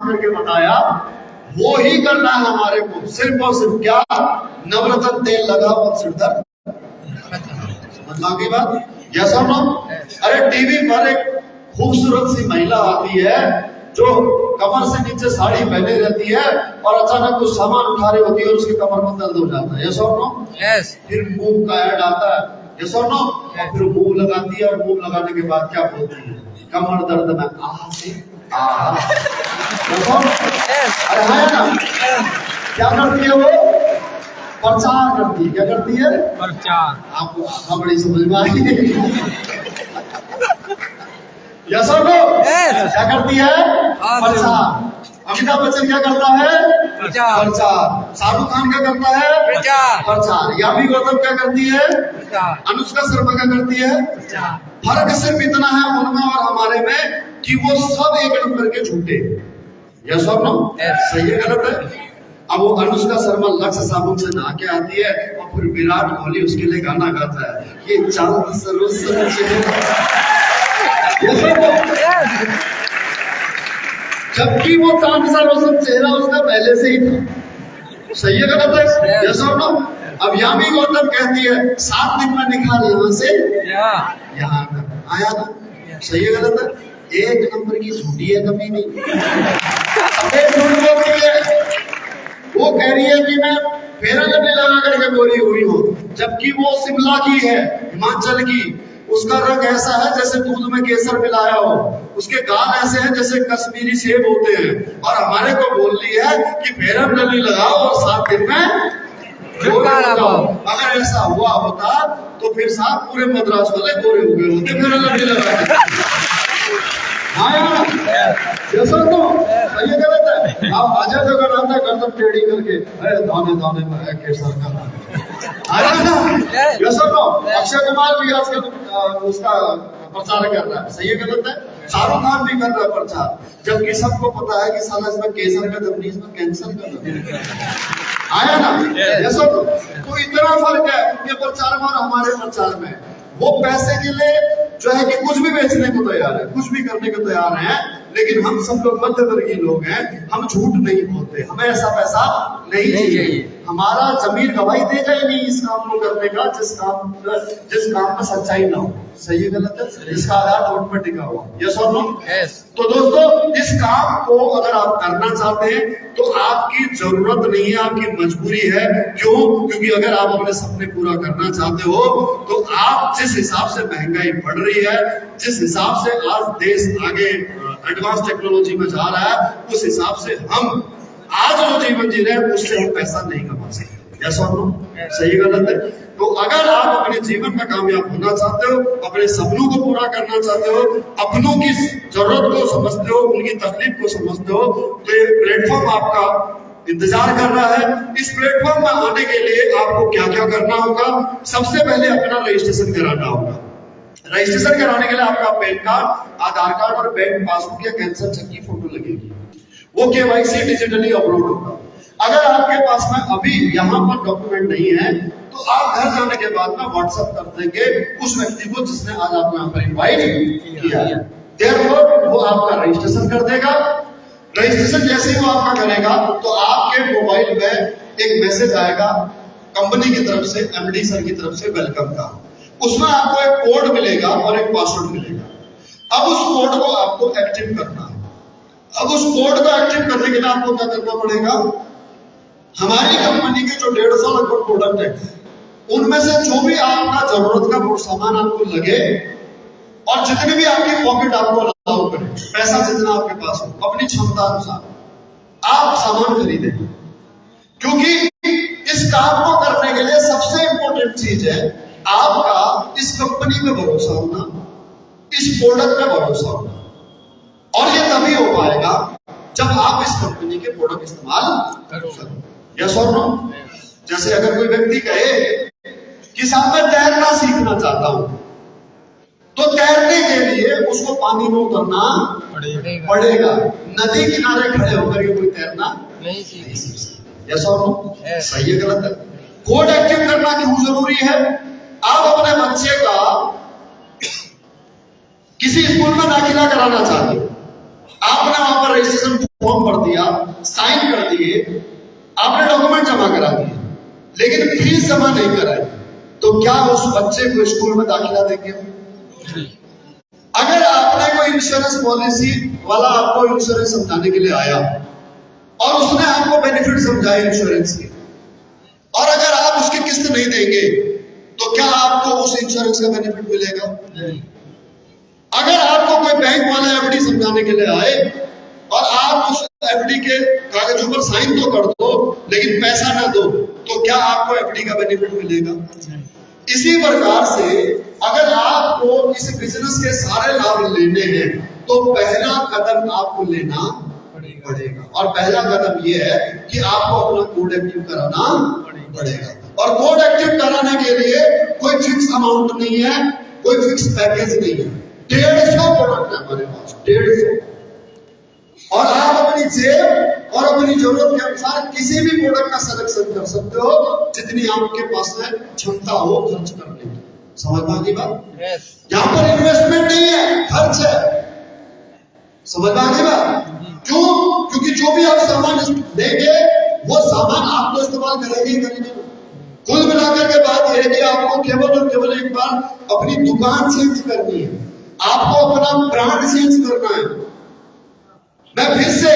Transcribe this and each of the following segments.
करके बताया वो ही करना है हमारे को, सिर्फ और सिर्फ क्या, नवरत्न तेल लगा और सिर दर्द की बात। जैसा नो, अरे टीवी पर एक खूबसूरत सी महिला आती है जो कमर से नीचे साड़ी पहने रहती है और अचानक कुछ सामान उठा रही होती है और उसके कमर में दर्द हो जाता है। यस और नो? यस। फिर मूव का ऐड आता है। यस और नो? और फिर मूव लगाती है और मूव लगाने के बाद क्या बोलती है, कमर दर्द में आ से आ। अरे है ना, क्या करती है वो, प्रचार करती है। क्या करती है? प्रचार। आपको बड़ी समझ में आई। यस और नो? क्या करती है? प्रचार। अमिताभ बच्चन क्या करता है? प्रचार। शाहरुख खान क्या करता है? प्रचार। यामी गौतम क्या करती है? अनुष्का शर्मा क्या करती है? फर्क सिर्फ इतना है उनमें और हमारे में कि वो सब एक नंबर के झूठे। यस और नो? सही है गलत है? अब वो अनुष्का शर्मा लक्ष्य साबुन से नहा के आती है और फिर विराट कोहली उसके लिए गाना गाता है, ये चांद सरोवर जबकि वो चांद सा रोशन चेहरा उसका पहले से ही था। सही है गलत है? यस और नो? अब यामी गौतम कहती है 7 दिन में निखार यहाँ से यहाँ आया ना। सही है गलत है? एक नंबर की झूठी है, कभी नहीं झूठ बोलती है। वो कह रही है कि मैं फेरा लगे लगा करके गोरी हुई हूँ, जबकि वो शिमला की है, हिमाचल की। उसका रंग ऐसा है जैसे दूध में केसर मिलाया हो, उसके गाल ऐसे हैं जैसे कश्मीरी सेब होते हैं, और हमारे को बोल रही है कि फेरन लवली लगाओ और 7 दिन में गोरे हो जाओ। अगर ऐसा हुआ होता तो फिर साहब पूरे मद्रास वाले गोरे हो गए होते फेरन लवली लगा। हाँ जैसा तो सही गलत है। आप अजय जगन्नाथ का गर्दन टेढ़ी करके दाने दाने में है केसर का, जैसा तो अक्षय कुमार भी आजकल उसका प्रचार कर रहा है। सही है गलत है? शाहरुख खान भी कर रहा है प्रचार, जबकि सबको पता है कि साला इसमें केसर का दम नहीं, इसमें कैंसर का दम आया ना। जैसा तो इतना फर्क है उनके प्रचार में और हमारे प्रचार में। वो पैसे के लिए जो है कि कुछ भी बेचने को तैयार है, कुछ भी करने को तैयार है, लेकिन हम सब लोग मध्यवर्गीय लोग हैं, हम झूठ नहीं बोलते, हमें ऐसा पैसा नहीं चाहिए। हमारा जमीन गवाही देगा ही नहीं इस काम को करने का जिस काम में सच्चाई ना हो। सही है गलत है? इसका आधार वोट पर टिका हुआ। यस और नो? तो दोस्तों, इस काम को अगर आप करना चाहते हैं तो आपकी जरूरत नहीं है, आपकी मजबूरी है। क्यों? क्योंकि अगर आप अपने सपने पूरा करना चाहते हो तो आप जिस हिसाब से महंगाई बढ़ रही है, जिस हिसाब से आज देश आगे एडवांस टेक्नोलॉजी में जा रहा है, उस हिसाब से हम आज जो जीवन जी रहे हैं उससे हम पैसा नहीं कमा सकते। यस और नो? सही गलत है? तो अगर आप अपने जीवन में कामयाब होना चाहते हो, अपने सपनों को पूरा करना चाहते हो, अपनों की जरूरत को समझते हो, उनकी तकलीफ को समझते हो, तो ये प्लेटफॉर्म आपका इंतजार कर रहा है। इस प्लेटफॉर्म में आने के लिए आपको क्या क्या करना होगा? सबसे पहले अपना रजिस्ट्रेशन कराना होगा। रजिस्ट्रेशन कराने के लिए आपका पैन कार्ड, आधार कार्ड और बैंक पासबुक या कैंसर चेक की फोटो लगेगी। वो केवाईसी डिजिटली अपलोड होगा। अगर आपके पास में अभी यहाँ पर डॉक्यूमेंट नहीं है तो आप घर जाने के बाद में व्हाट्सएप कर देंगे उस व्यक्ति को जिसने आज आपको यहाँ पर इन्वाइट किया है। देयरफॉर वो आपका रजिस्ट्रेशन कर देगा। रजिस्ट्रेशन जैसे ही वो आपका करेगा तो आपके मोबाइल में एक मैसेज आएगा कंपनी की तरफ से, एमडी सर की तरफ से वेलकम का। उसमें आपको एक कोड मिलेगा और एक पासवर्ड मिलेगा। अब उस कोड को आपको एक्टिव करना है। अब उस कोड को एक्टिव करने के लिए आपको क्या करना पड़ेगा? हमारी कंपनी के जो 150 लगभग प्रोडक्ट है उनमें से जो भी आपका जरूरत का सामान आपको लगे और जितने भी आपकी पॉकेट आपको अलाउ करे, पैसा जितना आपके पास हो, अपनी क्षमता अनुसार आप सामान खरीदें। क्योंकि इस काम को करने के लिए सबसे इंपॉर्टेंट चीज है आपका इस कंपनी पे भरोसा होना, इस प्रोडक्ट पे भरोसा होना। और ये तभी हो पाएगा जब आप इस कंपनी के प्रोडक्ट इस्तेमाल करो। यस और नो? जैसे अगर कोई व्यक्ति कहे कि साहब मैं तैरना सीखना चाहता हूं, तो तैरने के लिए उसको पानी में उतरना पड़ेगा। नदी किनारे खड़े होकर के कोई तैरना नहीं सीख सकता। यस और नो? सही है गलत है? कोड एक्टिव करना क्यों जरूरी है? आप अपने बच्चे का किसी स्कूल में दाखिला कराना चाहते हो, आपने वहां पर रजिस्ट्रेशन फॉर्म भर दिया, साइन कर दिए, आपने डॉक्यूमेंट जमा करा दिए, लेकिन फीस जमा नहीं कराई, तो क्या उस बच्चे को स्कूल में दाखिला देंगे? अगर आपने कोई इंश्योरेंस पॉलिसी वाला आपको इंश्योरेंस समझाने के लिए आया और उसने आपको बेनिफिट समझाए इंश्योरेंस के, और अगर आप उसकी किस्त नहीं देंगे तो क्या आपको उस इंश्योरेंस का बेनिफिट मिलेगा? अगर आपको कोई बैंक वाला एफडी समझाने के लिए आए और आप उस एफडी के कागजों पर साइन तो कर दो लेकिन पैसा ना दो, तो क्या आपको एफडी का बेनिफिट मिलेगा? इसी प्रकार से अगर आपको इस बिजनेस के सारे लाभ लेने हैं तो पहला कदम आपको लेना पड़ेगा, और पहला कदम यह है कि आपको अपना कोड एक्टिव कराना पड़ेगा। और कोड एक्टिव कराने के लिए कोई फिक्स अमाउंट नहीं है, कोई फिक्स पैकेज नहीं है। 150 प्रोडक्ट है हमारे पास, 150, और आप अपनी जेब और अपनी जरूरत के अनुसार किसी भी प्रोडक्ट का सिलेक्शन कर सकते हो जितनी आपके पास में क्षमता हो खर्च करने की। समझ में आ गई बात? यहाँ पर इन्वेस्टमेंट नहीं है, खर्च है। समझ में आ गई बात? क्यों? क्योंकि जो भी आप सामान देंगे वो सामान आप तो इस्तेमाल करेंगे ही करेंगे। कुल मिलाकर के बात यह है कि आपको केवल और केवल एक बार अपनी दुकान चेंज करनी है, आपको अपना ब्रांड चेंज करना है। मैं फिर से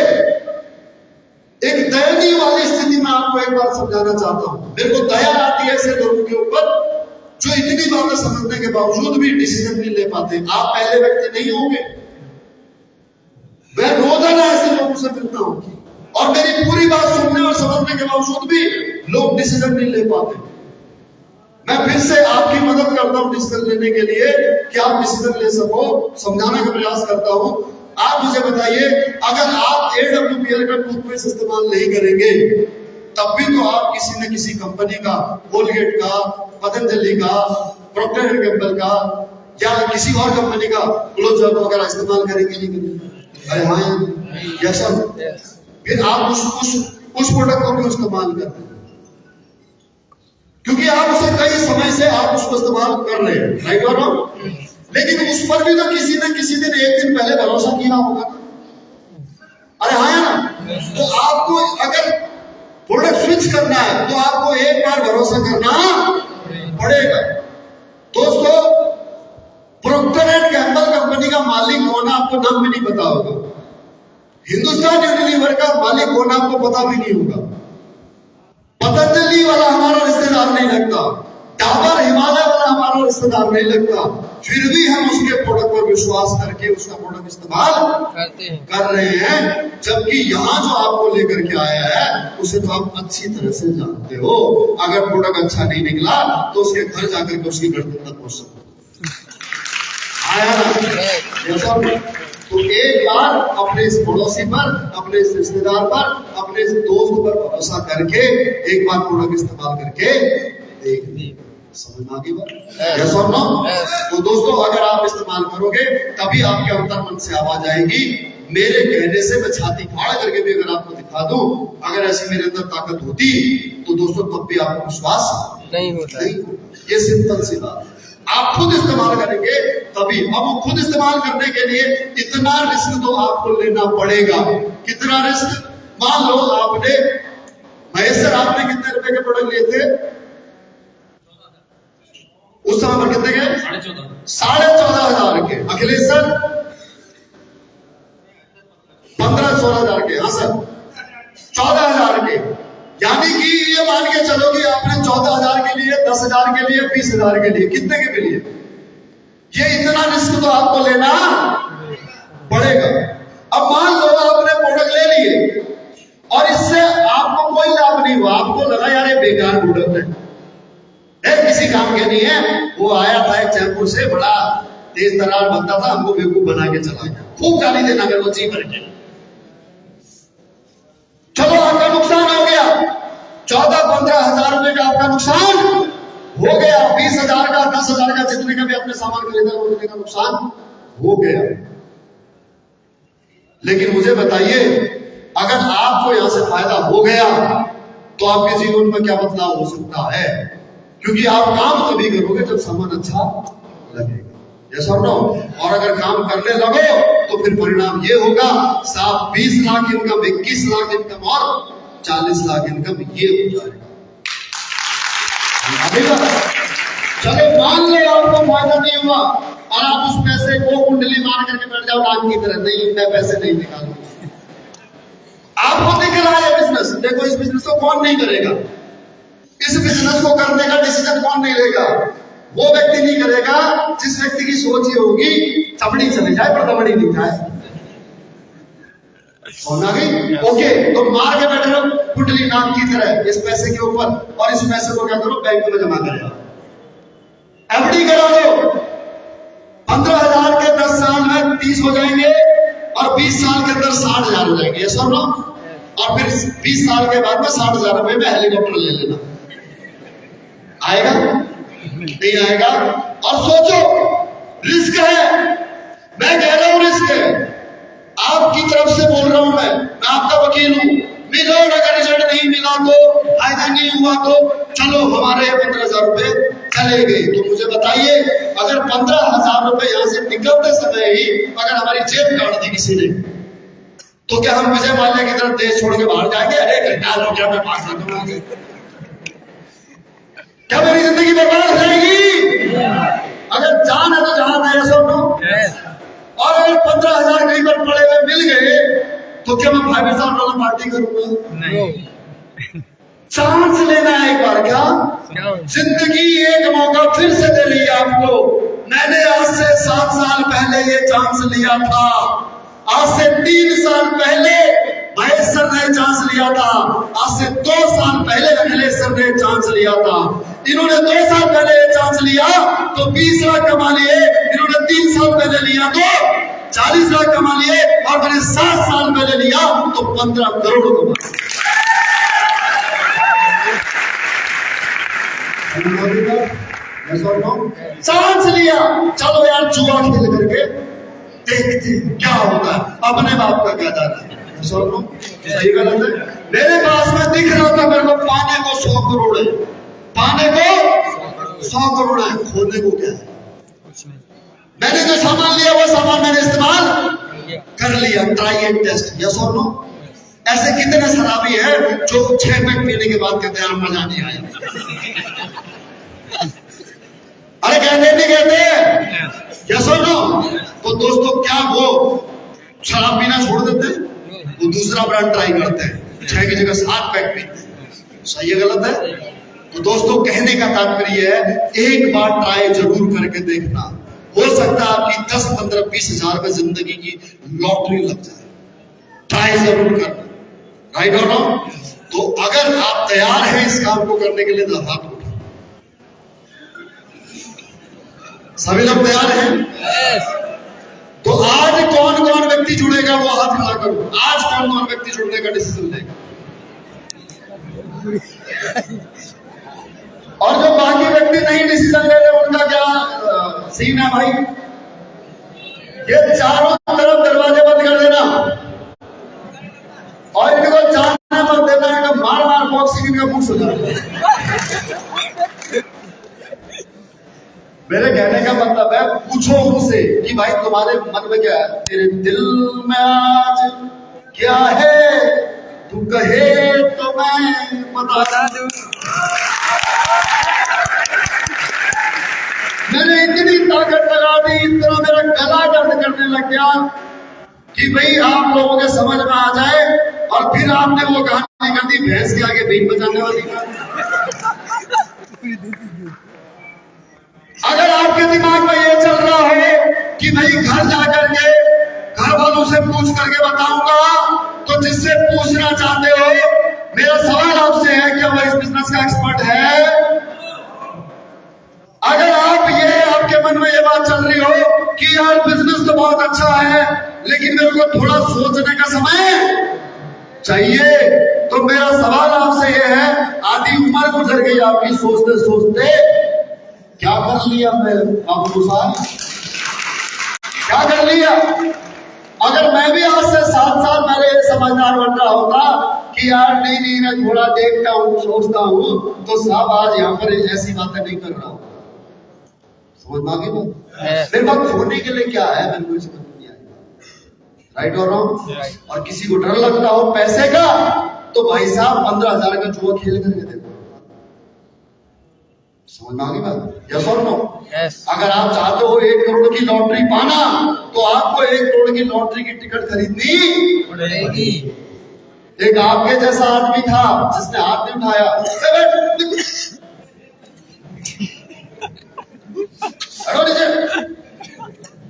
एक दयनीय वाली स्थिति में आपको एक बार समझाना चाहता हूं। मेरे को दया आती है ऐसे लोगों के ऊपर जो इतनी बातें समझने के बावजूद भी डिसीजन नहीं ले पाते। आप पहले व्यक्ति नहीं होंगे, मैं रोजाना ऐसे लोगों से मिलता हूं और मेरी पूरी बात सुनने और समझने के बावजूद भी लोग डिसीजन नहीं ले पाते। मैं फिर से आपकी मदद करता हूं डिसीजन लेने के लिए कि आप डिसीजन ले सको, समझाने का प्रयास करता हूं। आप मुझे बताइए, अगर आप AWPL का टूथपेस्ट इस्तेमाल नहीं करेंगे तब भी तो आप किसी न किसी कंपनी का, कोलगेट का, पतंजलि का, प्रॉक्टर एंड गैम्बल का या किसी और कंपनी का क्लोजअप वगैरह इस्तेमाल करेंगे नहीं करेंगे? अरे हाँ, यस सर। फिर आप उस प्रोडक्ट को क्यों इस्तेमाल करते हैं? क्योंकि आप उसे कई समय से आप उसको इस्तेमाल कर रहे हैं, राइट और रॉन्ग? लेकिन उस पर भी तो किसी न किसी दिन, एक दिन पहले भरोसा किया होगा। अरे हाँ या ना? तो आपको अगर प्रोडक्ट स्विच करना है तो आपको एक बार भरोसा करना पड़ेगा। दोस्तों, प्रॉक्टर एंड गैम्बल कंपनी का मालिक कौन है आपको नाम भी नहीं पता होगा। हिंदुस्तान यूनिलीवर का मालिक कौन आपको पता भी नहीं होगा। पतंजलि वाला हमारा रिश्तेदार नहीं लगता, डाबर हिमालय वाला हमारा रिश्तेदार नहीं लगता, फिर भी हम उसके प्रोडक्ट पर विश्वास करके उसका प्रोडक्ट इस्तेमाल कर रहे हैं, जबकि यहाँ जो आपको लेकर के आया है उसे तो आप अच्छी तरह से जानते हो। अगर प्रोडक्ट अच्छा नहीं निकला तो उसके घर जाकर के उसकी गर्दन तक पहुंच सकते आया ना? तो एक बार अपने इस पड़ोसी पर, अपने इस रिश्तेदार पर, अपने इस दोस्त पर भरोसा करके एक बार प्रोडक्ट इस्तेमाल करके देख। समझ में आ गई बात? यस और नो? तो दोस्तों, अगर आप इस्तेमाल करोगे तभी आपके अंतर मन से आवाज आएगी। मेरे कहने से मैं छाती फाड़ करके भी अगर आपको दिखा दूं, अगर ऐसी मेरे अंदर ताकत होती तो दोस्तों तब भी आपको विश्वास नहीं होता। ये सिंपल सी बात है। आप खुद इस्तेमाल करेंगे तभी। अब वो खुद इस्तेमाल करने के लिए इतना रिस्क तो आपको लेना पड़ेगा। कितना रिस्क? मान लो आपने, महेश सर, आपने कितने रुपए के प्रोडक्ट लिए थे उस समय पर? कितने के? 14,500 के। अखिलेश सर 15-16 हजार के। हाँ सर, 14,000 के। यानी कि ये मान के चलो कि आपने 14,000 के लिए, 10,000 के लिए, 20,000 के लिए, कितने के लिए? ये इतना रिस्क तो आपको लेना पड़ेगा। अब मान लो आपने प्रोडक्ट ले लिए और इससे आपको कोई लाभ नहीं हुआ, आपको लगा यार ये बेकार प्रोडक्ट है, किसी काम के नहीं है। वो आया था एक जयपुर से, बड़ा तेज तरार बनता था, हमको बेवकूफ बना के चला गया। खूब गाली देना अगर वो जी भर के। चलो, आपका नुकसान हो गया, 14-15 हजार रुपए का आपका नुकसान हो गया। 20,000 का, 10,000 का, जितने का भी अपने सामान खरीदा उतने का नुकसान हो गया। लेकिन मुझे बताइए, अगर आपको यहां से फायदा हो गया तो आपके जीवन में क्या बदलाव हो सकता है? क्योंकि आप काम तभी करोगे जब सामान अच्छा लगेगा। यस और नो? और अगर काम करने लगो तो फिर परिणाम ये होगा, साहब 20 लाख इनकम, 21 लाख इनकम और 40 लाख इनकम ये हो जाएगा। चलो मान लो आपको फायदा नहीं हुआ और आप उस पैसे को कुंडली मार करके बैठ जाओ नाक की तरह, नहीं मैं पैसे नहीं निकालूंगा। आपको दिख रहा है बिजनेस, देखो इस बिजनेस को कौन नहीं करेगा, इस बिजनेस को करने का डिसीजन कौन नहीं लेगा? वो व्यक्ति नहीं करेगा जिस व्यक्ति की सोच ये होगी चमड़ी चले जाए पर दमड़ी नहीं जाए। सोना गई? ओके, तो मार के बैठे रहो कुंडली नाक की तरह इस पैसे के ऊपर, और इस पैसे को क्या करो, बैंक में जमा कर दो, एफडी करा दो। 15,000 के 10 साल में 30 हो जाएंगे और 20 साल के अंदर 60,000 हो जाएंगे, ये सुन लो। और फिर 20 साल के बाद में 60,000 रुपए में हेलीकॉप्टर ले लेना। आएगा नहीं आएगा? और सोचो रिस्क है, मैं कह रहा हूं रिस्क है, आपकी तरफ से बोल रहा हूं, मैं आपका वकील हूं। मिलो, अगर रिजल्ट नहीं मिला तो, फायदा नहीं हुआ तो चलो हमारे 15,000 रुपए चले गए। तो मुझे बताइए, अगर 15,000 रुपए यहां से निकलते समय ही अगर हमारी जेब काट दी किसी ने, तो क्या हम विजय माल्या की तरफ देश छोड़ के बाहर जाएंगे? अरे घंटा हो गया, मैं पास कर दूंगा, क्या मेरी जिंदगी बर्बाद हो जाएगी? अगर जान है तो जहान है, ऐसा नो। और अगर 15,000 कहीं पर पड़े हुए मिल गए तो क्या मैं $5,000 पार्टी करूंगा? नहीं। चांस लेना है एक बार, क्या जिंदगी एक मौका फिर से दे रही है आपको। मैंने आज से 7 साल पहले ये चांस लिया था, आज से 3 साल पहले महेश सर ने चांस लिया था, आज से 2 साल पहले अखिलेश सर ने चांस लिया था। इन्होंने 2 साल पहले ये चांस लिया तो 20 लाख कमा लिए, इन्होंने 3 साल पहले लिया तो 40 लाख कमा लिए, और मैंने 7 साल पहले लिया तो 15 करोड़ कमा। चांस लिया, चलो यार जुआ खेल करके देखते क्या होगा, अपने बाप का क्या जाना है। सही गलत है? मेरे पास में दिख रहा था मेरे को पाने को 100 करोड़ है, पाने को 100 करोड़ है, खोने को क्या है? मैंने जो सामान लिया वो सामान मैंने इस्तेमाल कर लिया, ट्राई एंड टेस्ट, यस और नो? ऐसे कितने शराबी है जो 6 पैक पीने के बाद कहते हैं मजा नहीं आया? अरे कहते नहीं कहते, यस और नो? तो दोस्तों क्या वो शराब पीना छोड़ देते हैं, वो दूसरा ब्रांड ट्राई करते हैं, 6 की जगह 7 पैक पीते हैं। सही है गलत है? तो दोस्तों कहने का तात्पर्य है एक बार ट्राई जरूर करके देखना, हो सकता है आपकी 10, 15, 20 हजार में जिंदगी की लॉटरी लग जाए। ट्राई जरूर करना, राइट और रॉन्ग? तो अगर आप तैयार हैं इस काम को करने के लिए तो हाथ उठाओ। सभी लोग तैयार हैं? तो आज कौन कौन व्यक्ति जुड़ेगा वो हाथ खड़ा करो। आज कौन कौन व्यक्ति जुड़ने का डिसीजन लेगा? और जो बाकी व्यक्ति नहीं डिसीजन ले रहे उनका क्या सीन है भाई? ये चारों तरफ दरवाजे बंद कर देना और इनको जाने मत देना है, मार मार बॉक्सिंग का मुख सुधा। मेरे कहने का मतलब है पूछो उनसे कि भाई तुम्हारे मन में क्या है, तेरे दिल में आज क्या है, तू कहे तो मैं बता दूं। मैंने इतनी ताकत लगा दी, इतना मेरा गला दर्द करने लग गया कि भाई आप लोगों के समझ में आ जाए, और फिर आपने वो कहानी कर दी भैंस के आगे बीन बजाने वाली। अगर आपके दिमाग में ये चल रहा है कि भाई घर जाकर के घर वालों से पूछ करके बताऊंगा, तो जिससे पूछना चाहते हो मेरा सवाल आपसे है क्या वो इस बिजनेस का एक्सपर्ट है? अगर आपके मन में ये बात चल रही हो कि यार बिजनेस तो बहुत अच्छा है लेकिन मेरे को थोड़ा सोचने का समय चाहिए, तो मेरा सवाल आपसे ये है, आधी उम्र गुजर गई आपकी सोचते सोचते, क्या कर लिया मैं आपको साल? क्या कर लिया? अगर मैं भी आज से 7 साल पहले ये समझदार बन रहा होता कि यार नहीं मैं थोड़ा देखता हूँ सोचता हूँ, तो साहब आज यहाँ पर ऐसी बातें नहीं कर रहा हूँ। समझ में आ गई ना? मेरे पास खोने के लिए क्या है, मेरे को समझ नहीं आएगा। राइट और रॉन्ग? और किसी को डर लगता हो पैसे का, तो भाई साहब 15,000 का जुआ खेल करके देखो। समझ में आ गई बात? यस और नो? अगर आप चाहते हो 1 करोड़ की लॉटरी पाना, तो आपको 1 करोड़ की लॉटरी की टिकट खरीदनी पड़ेगी। एक आपके जैसा आदमी था जिसने हाथ नहीं उठाया,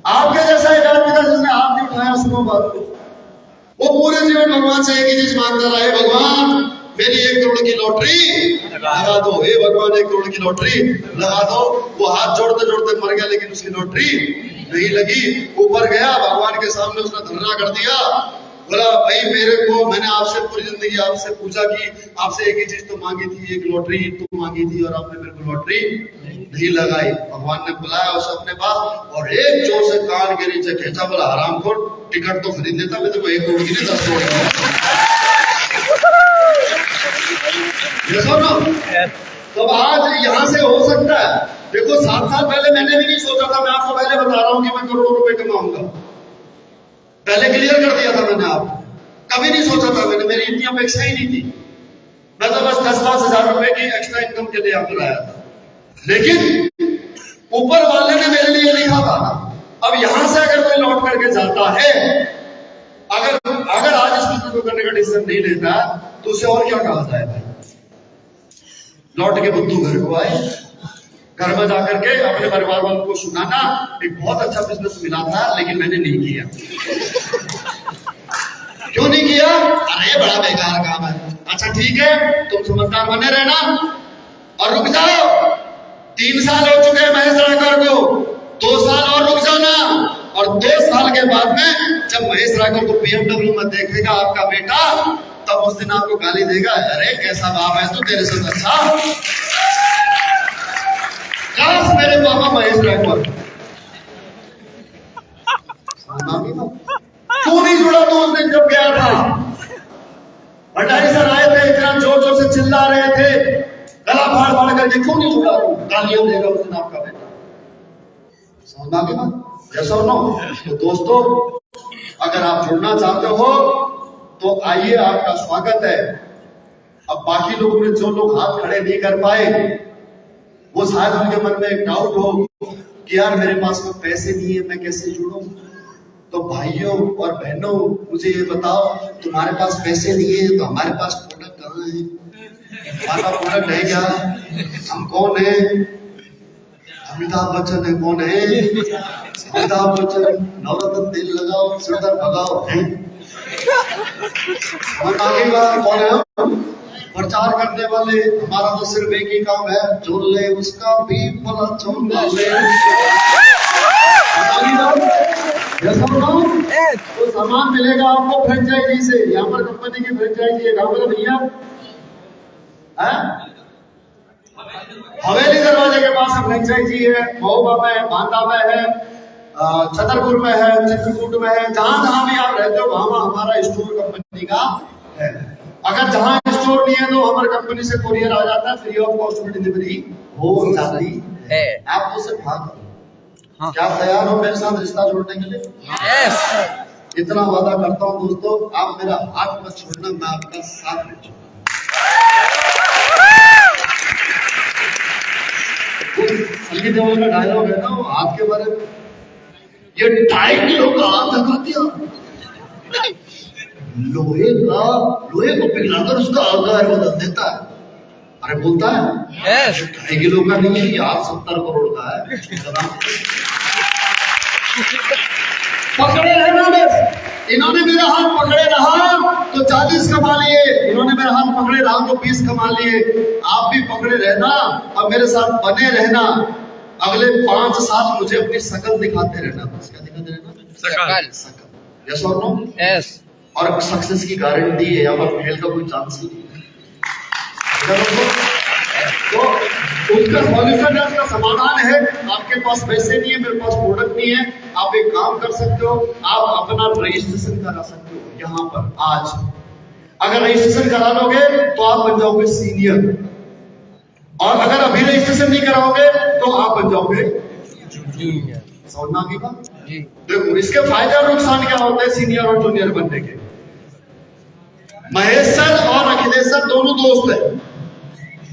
आपके जैसा एक आदमी था जिसने हाथ नहीं उठाया। सुनो बात को, वो पूरे जीवन भगवान से एक ही चीज मांगता रहा है, भगवान मेरी 1 करोड़ की लॉटरी लगा दो, हे भगवान 1 करोड़ की लॉटरी लगा दो। वो हाथ जोड़ते जोड़ते मर गया, लेकिन उसकी लॉटरी नहीं लगी। ऊपर गया, भगवान के सामने उसने धरना कर दिया, बोला भाई मेरे को, मैंने आपसे पूरी जिंदगी आपसे पूजा की, आपसे एक ही चीज तो मांगी थी, एक लॉटरी तो मांगी थी, और आपने मेरे को लॉटरी नहीं लगाई। भगवान ने बुलाया उसे अपने पास और एक जोर से कान के नीचे खींचा, बोला हरामखोर, टिकट तो खरीद लेता, मैं तेरे को 1 करोड़ की नहीं 10 करोड़ की। तो आज यहां से हो सकता है, देखो 7 साल पहले मैंने भी नहीं सोचा था, मैं आपको पहले बता रहा हूं कि मैं करोड़ों रुपए कमाऊंगा। पहले क्लियर कर दिया था मैंने आपको, कभी नहीं सोचा था मैंने, मेरी इतनी अपेक्षा ही नहीं थी। मैं तो बस 10-5 हजार रुपए की एक्स्ट्रा इनकम के लिए आपको लाया था, लेकिन ऊपर वाले ने मेरे लिए लिखा था। अब यहां से अगर कोई लौट करके जाता है, अगर आज इस बिजनेस को करने का डिसीजन नहीं लेता, तो उसे और क्या कहा जाए भाई? लौट के बुद्धू घर को आए, घर में जाकर के अपने परिवार वालों को सुनाना, एक बहुत अच्छा बिजनेस मिला था लेकिन मैंने नहीं किया। क्यों नहीं किया? अरे बड़ा बेकार काम है। अच्छा ठीक है, तुम समझदार बने रहना और रुक जाओ। 3 साल हो चुके हैं महेश राठौर को, 2 साल और रुक जाना, और 2 साल के बाद में जब महेश राठौर को BMW में देखेगा आपका बेटा, तब उस दिन आपको गाली देगा, अरे कैसा बाप है तू, तेरे से अच्छा काश मेरे पापा महेश राठौर। क्यों नहीं जुड़ा तो उस दिन जब गया था? भंडारी सर आए थे, इतना जोर जोर से चिल्ला रहे थे, गला फाड़ फाड़ करके, क्यों नहीं जुड़ा? गालियां देगा उस दिन आपका बेटा। समझ आ गया? यस और नो? तो दोस्तों, अगर आप जुड़ना चाहते हो तो आइए, आपका स्वागत है। अब बाकी लोगों ने, जो लोग हाथ खड़े नहीं कर पाए, वो शायद उनके मन में एक डाउट हो कि यार मेरे पास में पैसे नहीं है, मैं कैसे जुड़ूं? तो भाइयों और बहनों, मुझे ये बताओ, तुम्हारे पास पैसे नहीं है तो हमारे पास प्रोडक्ट कहाँ है? हमारा प्रोडक्ट है क्या? हम कौन है? अमिताभ बच्चन है? कौन है अमिताभ बच्चन? नवरत्न तेल लगाओ, सिरदर्द भगाओ, है? हम आगे कौन है? हम प्रचार करने वाले। हमारा तो सिर्फ एक ही काम है, जोड़ ले उसका भी भला चुन ले। तो सामान मिलेगा आपको फ्रेंचाइजी से, यहाँ पर कंपनी की फ्रेंचाइजी है। गाँव में भैया हवेली दरवाजे के पास फ्रेंचाइजी है, महोबा में है, बांदा में है, छतरपुर में है, चित्रकूट में है। जहां जहां भी आप रहते हो वहां हमारा स्टोर कंपनी का है। अगर जहां स्टोर नहीं है तो हमारी कंपनी से कुरियर आ जाता है, फ्री ऑफ कॉस्ट में डिलीवरी हो जाती है। आप तो सिर्फ हाँ, क्या तैयार हो मेरे साथ रिश्ता जोड़ने के लिए? यस। इतना वादा करता हूं दोस्तों, आप मेरा हाथ मत छोड़ना, मैं आपका साथ नहीं छोड़ूंगा। संगीत देवल का डायलॉग है ना, वो हाथ के बारे में, ये 2.5 किलो का हाथ लगा दिया, लोहे को पिघलाकर उसका आकार बदल देता है। अरे बोलता है 2.5 किलो का नहीं है, ये 70 करोड़ का है। पकड़े रहना बस। इन्होंने मेरा हाथ पकड़े रहा तो 40 कमा लिए, इन्होंने मेरा हाथ पकड़े रहा तो 20 कमा लिए। आप भी पकड़े रहना, अब मेरे साथ बने रहना। अगले 5 साल मुझे अपनी शकल दिखाते रहना। बस क्या दिखाते रहना? शकल। यस और नो? यस। और सक्सेस की गारंटी है, यहाँ पर फेल का कोई चांस ही नहीं है। तो उसका सॉल्यूशन है, उसका समाधान है। आपके पास पैसे नहीं है, मेरे पास प्रोडक्ट नहीं है, आप एक काम कर सकते हो, आप अपना रजिस्ट्रेशन करा सकते हो यहाँ पर आज। अगर रजिस्ट्रेशन करा लोगे तो आप बन जाओगे सीनियर, और अगर अभी रजिस्ट्रेशन नहीं कराओगे तो आप बन जाओगे जूनियर। समझ में आ गई बात? जी। देखो इसके फायदे और नुकसान क्या होते हैं सीनियर और जूनियर बनने के। महेश सर और अखिलेश सर दोनों दोस्त हैं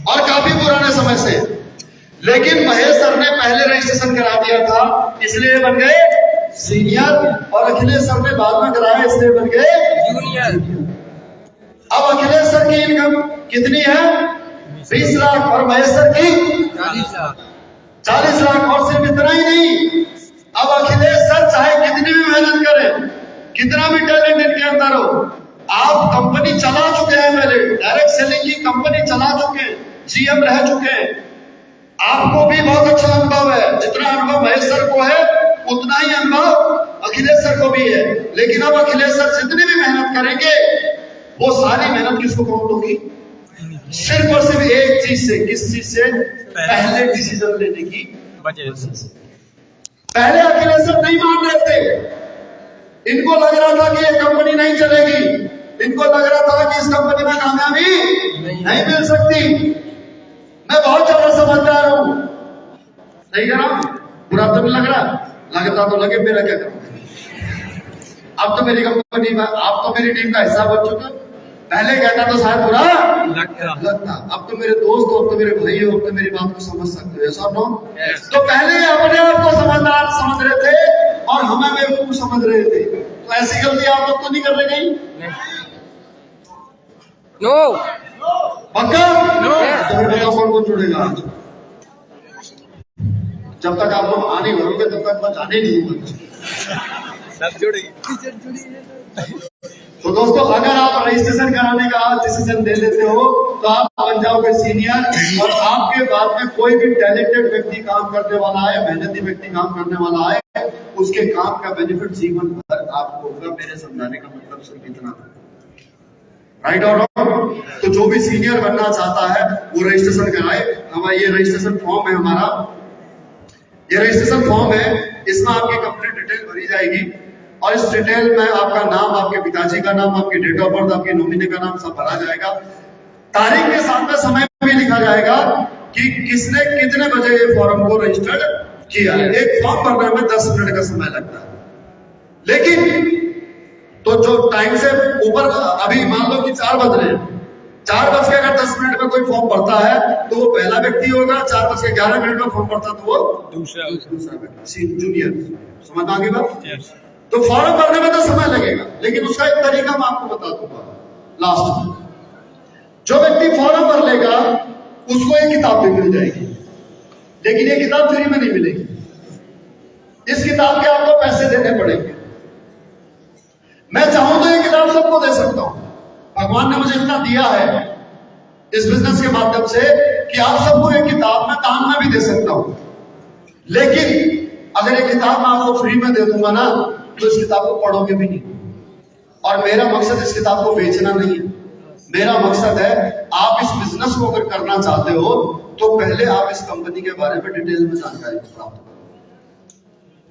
और काफी पुराने समय से, लेकिन महेश सर ने पहले रजिस्ट्रेशन करा दिया था इसलिए बन गए सीनियर, और अखिलेश सर ने बाद में कराया इसलिए बन गए जूनियर। अब अखिलेश सर की इनकम कितनी है? 20 लाख, और महेश सर की 40 लाख। 40 लाख। और सिर्फ इतना ही नहीं, अब अखिलेश सर चाहे कितनी भी मेहनत करें, कितना भी टैलेंट इनके अंदर हो, आप कंपनी चला चुके हैं, पहले डायरेक्ट सेलिंग की कंपनी चला चुके हैं, जीएम रह चुके हैं, आपको भी बहुत अच्छा अनुभव है। जितना अनुभव महेश सर को है उतना ही अनुभव अखिलेश सर को भी है। लेकिन अब अखिलेश सर जितनी भी मेहनत करेंगे वो सारी मेहनत किसको काउंट होगी? सिर्फ और सिर्फ एक चीज से। किस चीज से? पहले डिसीजन लेने की वजह से। पहले अखिलेश सर नहीं मान रहे थे, इनको लग रहा था कि ये कंपनी नहीं चलेगी, इनको लग रहा था कि इस कंपनी में कामयाबी नहीं मिल सकती। मैं बहुत ज्यादा समझदार हूं, सही कह रहा हूं? बुरा तो नहीं लग रहा? लगता तो लगे, मेरा क्या करूं? अब तो मेरी कंपनी में, आप तो मेरी टीम का हिस्सा बन चुके। पहले कहता तो शायद बुरा लगता, अब तो मेरे दोस्त हो, अब तो मेरे भाई हो, अब तो मेरी बात को समझ सकते हो, ऐसा नो? तो पहले अपने आप को समझदार समझ रहे थे और हमें बेवकूफ समझ रहे थे। तो ऐसी गलती आप लोग तो नहीं कर रहे कहीं? नो। पक्का? तो बताओ कौन कौन जुड़ेगा आज? जब तक आप लोग आने भरोगे तब तक मैं जाने नहीं दूंगा। सब जुड़ेगी। तो दोस्तों, अगर आप रजिस्ट्रेशन कराने का डिसीजन ले लेते हो तो आप बन जाओगे सीनियर, और आपके बाद में कोई भी टैलेंटेड व्यक्ति काम करने वाला है, मेहनती व्यक्ति काम करने वाला है, उसके काम का बेनिफिट जीवन भर आपको होगा। मेरे समझाने का मतलब सिर्फ इतना है, राइट और रॉन्ग? तो जो भी सीनियर बनना चाहता है वो रजिस्ट्रेशन कराए। हमारा ये रजिस्ट्रेशन फॉर्म है, हमारा ये रजिस्ट्रेशन फॉर्म है, इसमें आपकी कंप्लीट डिटेल भरी जाएगी और इस डिटेल में आपका नाम, आपके पिताजी का नाम, आपकी डेट ऑफ बर्थ, आपके नॉमिनी का नाम सब भरा जाएगा। तारीख के साथ में समय भी लिखा जाएगा कि किसने कितने बजे ये फॉर्म को रजिस्टर्ड किया। एक फॉर्म भरने में 10 मिनट का समय लगता है, लेकिन तो जो टाइम से ऊपर, अभी मान लो कि 4 बज रहे हैं, 4 बज के अगर 10 मिनट में कोई फॉर्म भरता है तो वो पहला व्यक्ति होगा, 4 बज के 11 मिनट में फॉर्म भरता तो वो दूसरा व्यक्ति, जूनियर। समझ में आ गई बात? तो फॉर्म भरने में तो समय लगेगा, लेकिन उसका एक तरीका मैं आपको बता दूंगा लास्ट में। जो व्यक्ति फॉर्म भर लेगा उसको एक किताब भी मिल जाएगी, लेकिन ये किताब फ्री में नहीं मिलेगी। इस किताब के आपको पैसे देने पड़ेंगे। मैं चाहूं तो ये किताब सबको दे सकता हूं, भगवान ने मुझे इतना दिया है इस बिजनेस के माध्यम से कि आप सबको एक किताब में दान में भी दे सकता हूं। लेकिन अगर ये किताब मैं आपको फ्री में दे दूंगा ना तो इस किताब को पढ़ोगे भी नहीं, और मेरा मकसद इस किताब को बेचना नहीं है। मेरा मकसद है आप इस बिजनेस को अगर करना चाहते हो तो पहले आप इस कंपनी के बारे में डिटेल में जानकारी प्राप्त करो,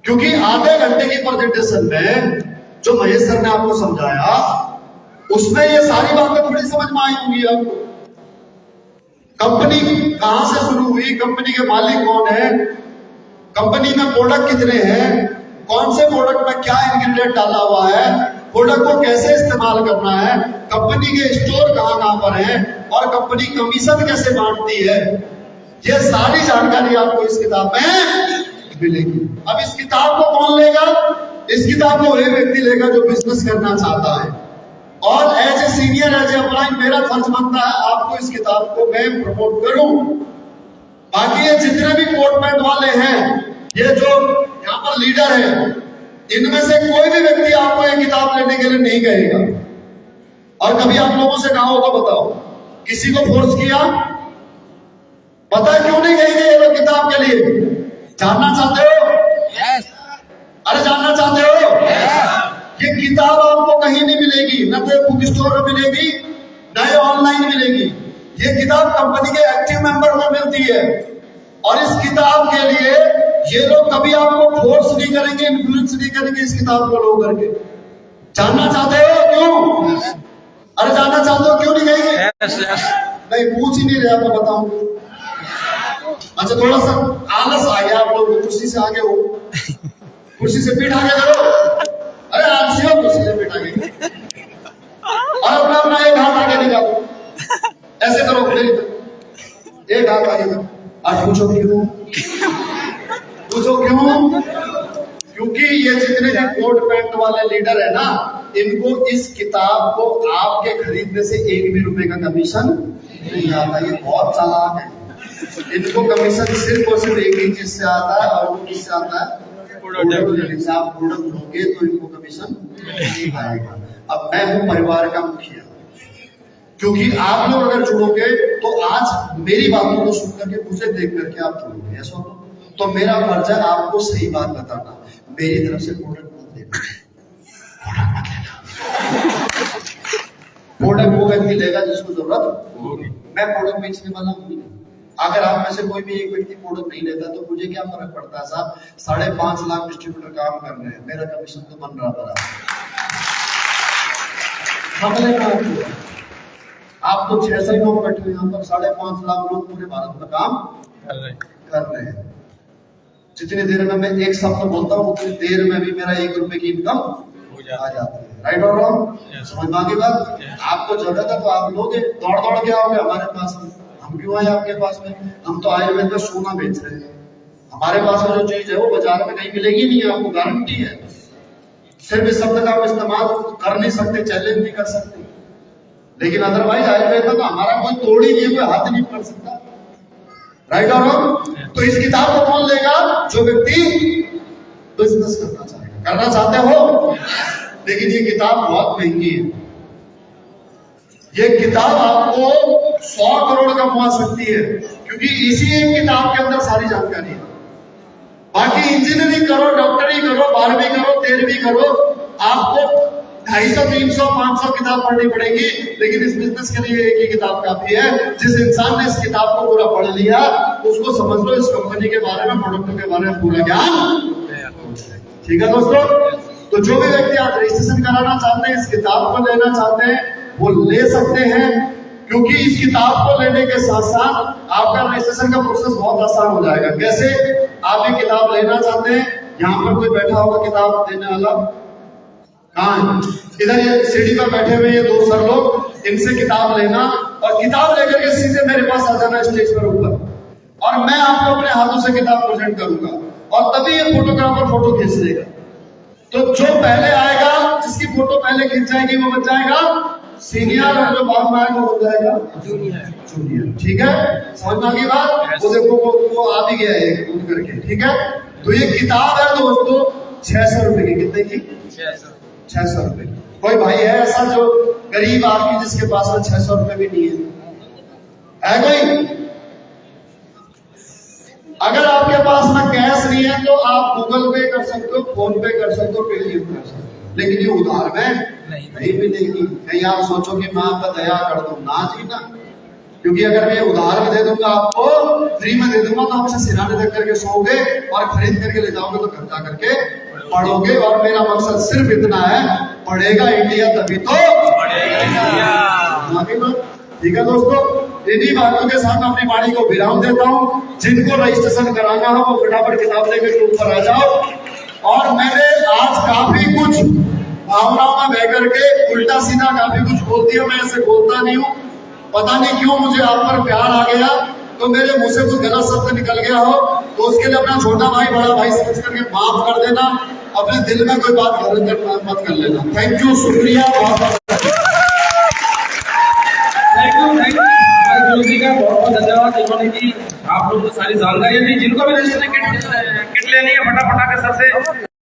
क्योंकि आधे घंटे की प्रेजेंटेशन में जो महेश सर ने आपको समझाया उसमें ये सारी बातें थोड़ी समझ में आई होंगी आपको। कंपनी कहां से शुरू हुई, कंपनी के मालिक कौन है, कंपनी में प्रोडक्ट कितने हैं, कौन से प्रोडक्ट में क्या इंग्रेडिएंट डाला हुआ है, प्रोडक्ट को कैसे इस्तेमाल करना है, कंपनी के स्टोर कहां पर है, और कंपनी कमीशन कैसे बांटती है, ये सारी जानकारी आपको इस किताब में मिलेगी। अब इस किताब को कौन लेगा? इस किताब को वही व्यक्ति लेगा जो बिजनेस करना चाहता है, और as a senior, as a upline मेरा फर्ज बनता है आपको इस किताब को मैं प्रमोट करूं। बाकी ये जितने भी कोट पैंट वाले हैं, ये जो यहाँ पर लीडर है, इनमें से कोई भी व्यक्ति आपको ये किताब लेने के लिए नहीं कहेगा। और कभी आप लोगों से कहा हो तो बताओ, किसी को फोर्स किया? पता है क्यों नहीं कहेंगे ये लोग किताब के लिए? जानना चाहते हो? अरे जानना चाहते हो? ये किताब आपको कहीं नहीं मिलेगी, न तो बुक स्टोर में मिलेगी, न ये ऑनलाइन मिलेगी। ये किताब कंपनी के एक्टिव मेंबर को मिलती है, और इस किताब के लिए ये लोग कभी आपको फोर्स नहीं करेंगे, इन्फ्लुएंस नहीं करेंगे इस किताब को लो करके। जानना चाहते हो क्यों? अरे जानना चाहते हो क्यों नहीं कहेंगे? नहीं, पूछ ही नहीं रहा तो बताऊं। अच्छा थोड़ा सा आलस आ गया आप लोग कुर्सी से आगे हो, कुर्सी से पीठ आगे करो, अरे आलसी हो, कुर्सी से पीठ आगे और अपना अपना एक हाथ आगे निकालो, ऐसे करो, एक हाथ आगे करो। आज पूछो क्यों? पूछो क्यों? क्योंकि ये जितने भी कोट पैंट वाले लीडर है ना, इनको इस किताब को आपके खरीदने से 1 भी रुपए का कमीशन नहीं आता। ये बहुत चालाक है। इनको कमीशन सिर्फ और सिर्फ एक ही चीज से आता है, और वो किससे आता है? प्रोडक्ट। आप प्रोडक्ट लोगे तो इनको कमीशन नहीं आएगा। अब मैं हूं परिवार का मुखिया, क्योंकि आप लोग अगर जुड़ोगे तो आज मेरी बातों को सुन करके, मुझे देख करके आप जुड़ोगे, ऐसा तो मेरा फर्ज है आपको सही बात बताना। मेरी तरफ से प्रोडक्ट मत लेना, प्रोडक्ट वो व्यक्ति लेगा जिसको जरूरत होगी। मैं प्रोडक्ट बेचने वाला हूँ नहीं। अगर आप में से कोई भी एक व्यक्ति प्रोडक्ट नहीं लेता तो मुझे क्या फर्क पड़ता है साहब? 5.5 लाख डिस्ट्रीब्यूटर काम कर रहे हैं, मेरा कमीशन तो बन रहा बराबर। आप तो 600 ही लोग बैठे हुए यहाँ पर, 5.5 लाख लोग पूरे भारत में काम कर रहे हैं। जितनी देर में मैं एक शब्द बोलता हूँ उतनी देर में भी मेरा 1 रुपए की इनकम आ जाती है। राइट और रॉन्ग? समझ में आ गई बात? आपको जरूरत है तो आप लोगे, दौड़ दौड़ के आओगे हमारे पास में। हम क्यों आए आपके पास में? हम तो आयुर्वेद में सोना बेच रहे हैं। हमारे पास में जो चीज है वो बाजार में कहीं मिलेगी नहीं, आपको गारंटी है। सिर्फ इस शब्द का हम इस्तेमाल कर नहीं सकते, चैलेंज नहीं कर सकते, लेकिन अदरवाइज आयुर्वेद में तो हमारा कोई तोड़ ही नहीं, कोई हाथ नहीं पड़ सकता। राइट और रॉन्ग? तो इस किताब को कौन लेगा? जो व्यक्ति बिजनेस करना चाहेगा। करना चाहते हो? लेकिन ये किताब बहुत महंगी है। ये किताब आपको 100 करोड़ कमा सकती है, क्योंकि इसी एक किताब के अंदर सारी जानकारी है। बाकी इंजीनियरिंग करो, डॉक्टरी करो, 12वीं करो, 13वीं करो, आपको 250, 300, 500 किताब पढ़नी पड़ेगी, लेकिन इस बिजनेस के लिए एक ही किताब काफी है। जिस इंसान ने इस किताब को पूरा पढ़ लिया उसको समझ लो इस कंपनी के बारे में, प्रोडक्ट के बारे में पूरा ज्ञान। ठीक है दोस्तों? तो जो भी व्यक्ति आज रजिस्ट्रेशन कराना चाहते हैं, इस किताब को लेना चाहते हैं, वो ले सकते हैं, क्योंकि इस किताब को लेने के साथ साथ आपका रजिस्ट्रेशन का प्रोसेस बहुत आसान हो जाएगा। कैसे? आप ये किताब लेना चाहते हैं, यहाँ पर कोई बैठा होगा किताब देने वाला, हाँ इधर ये सीढ़ी पर बैठे हुए ये 2 सर लोग, इनसे किताब लेना और किताब लेकर के सीधे मेरे पास आ जाना स्टेज पर ऊपर, और मैं आपको अपने हाथों से किताब प्रेजेंट करूंगा, और तभी ये फोटोग्राफर फोटो खींच लेगा। तो जो पहले आएगा, जिसकी फोटो पहले खींच जाएगी वो बन जाएगा सीनियर, और जो बाद में आएगा वो बन जाएगा जूनियर। ठीक है? समझ में आ गई बात? वो देखो वो आ भी गया है कूद करके। ठीक है? तो ये किताब है दोस्तों 600 रुपए की। कितने की? 600 रुपए। कोई भाई है ऐसा जो गरीब आदमी जिसके पास में 600 रुपए भी नहीं है कोई? अगर आपके पास में कैश नहीं है तो आप गूगल पे कर सकते हो, फोन पे कर सकते हो, पेटीएम कर सकते हो, लेकिन ये उधार में नहीं मिलेगी। कहीं आप सोचो कि मैं आपका दया कर दूं, ना जी ना। क्योंकि अगर मैं उधार में दे दूंगा आपको, फ्री में दे दूंगा, तो आपसे सिराने लग करके सोओगे और खरीद करके ले जाओगे तो खर्चा करके पढ़ोगे। और मेरा मकसद सिर्फ इतना है, पढ़ेगा इंडिया तभी तो पढ़ेगा। ठीक है दोस्तों? इन्हीं बातों के साथ अपनी वाणी को विराम देता हूं। जिनको रजिस्ट्रेशन कराना हो वो फटाफट किताब लेकर के ऊपर आ जाओ। और मैंने आज काफी कुछ भावनाओं में बह करके उल्टा सीधा काफी कुछ बोल दिया। मैं ऐसे बोलता नहीं हूँ, पता नहीं क्यों मुझे आप पर प्यार आ गया, तो मेरे मुंह से कुछ गलत शब्द निकल गया हो तो उसके लिए अपना छोटा भाई बड़ा भाई समझ करके माफ कर देना। अपने दिल में कोई बात गलत मत कर लेना। थैंक यू, शुक्रिया, बहुत जी का बहुत बहुत धन्यवाद। इन्होंने की आप लोग को सारी जानकारी दी। जिनको भी रजिस्ट्रेशन किट लेनी है फटाफट के सर से